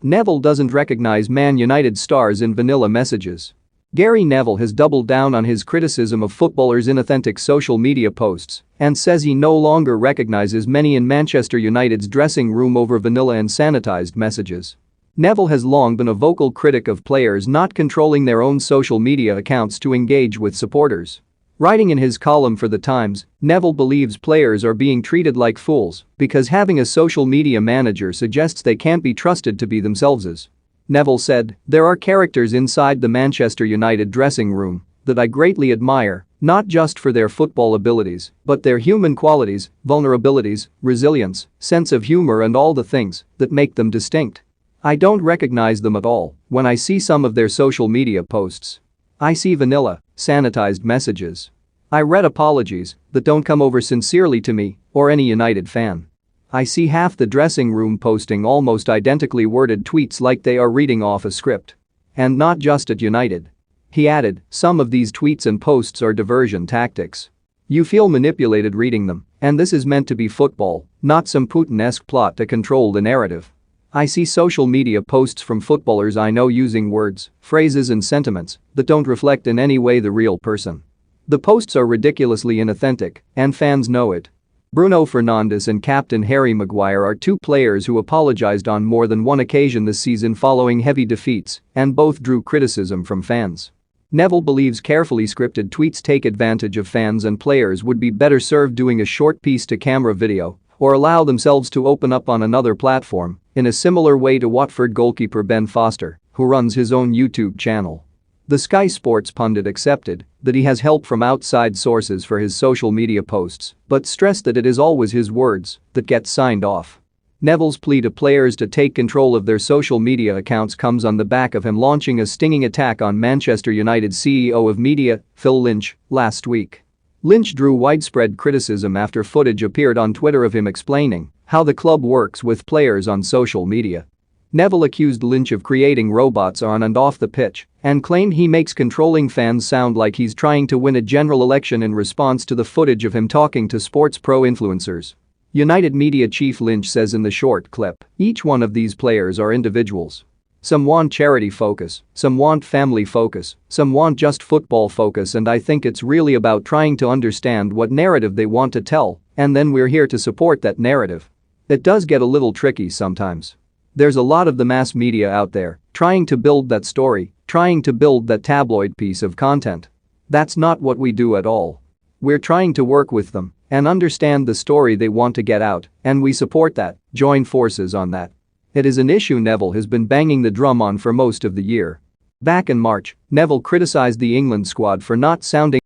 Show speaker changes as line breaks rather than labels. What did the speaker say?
Neville doesn't recognise Man United stars in vanilla messages. Gary Neville has doubled down on his criticism of footballers' inauthentic social media posts and says he no longer recognises many in Manchester United's dressing room over vanilla and sanitised messages. Neville has long been a vocal critic of players not controlling their own social media accounts to engage with supporters. Writing in his column for The Times, Neville believes players are being treated like fools because having a social media manager suggests they can't be trusted to be themselves. Neville said, "There are characters inside the Manchester United dressing room that I greatly admire, not just for their football abilities, but their human qualities, vulnerabilities, resilience, sense of humor and all the things that make them distinct. I don't recognize them at all when I see some of their social media posts. I see vanilla, sanitized messages. I read apologies that don't come over sincerely to me or any United fan. I see half the dressing room posting almost identically worded tweets like they are reading off a script. And not just at United." He added, "Some of these tweets and posts are diversion tactics. You feel manipulated reading them, and this is meant to be football, not some Putin-esque plot to control the narrative. I see social media posts from footballers I know using words, phrases and sentiments that don't reflect in any way the real person. The posts are ridiculously inauthentic, and fans know it." Bruno Fernandes and captain Harry Maguire are two players who apologized on more than one occasion this season following heavy defeats, and both drew criticism from fans. Neville believes carefully scripted tweets take advantage of fans and players would be better served doing a short piece-to-camera video or allow themselves to open up on another platform in a similar way to Watford goalkeeper Ben Foster, who runs his own YouTube channel. The Sky Sports pundit accepted that he has help from outside sources for his social media posts, but stressed that it is always his words that get signed off. Neville's plea to players to take control of their social media accounts comes on the back of him launching a stinging attack on Manchester United CEO of media, Phil Lynch, last week. Lynch drew widespread criticism after footage appeared on Twitter of him explaining how the club works with players on social media. Neville accused Lynch of creating robots on and off the pitch and claimed he makes controlling fans sound like he's trying to win a general election in response to the footage of him talking to sports pro influencers. United media chief Lynch says in the short clip, "Each one of these players are individuals. Some want charity focus, some want family focus, some want just football focus, and I think it's really about trying to understand what narrative they want to tell, and then we're here to support that narrative." It does get a little tricky sometimes. There's a lot of the mass media out there trying to build that story, trying to build that tabloid piece of content. That's not what we do at all. We're trying to work with them and understand the story they want to get out, and we support that, join forces on that. It is an issue Neville has been banging the drum on for most of the year. Back in March, Neville criticized the England squad for not sounding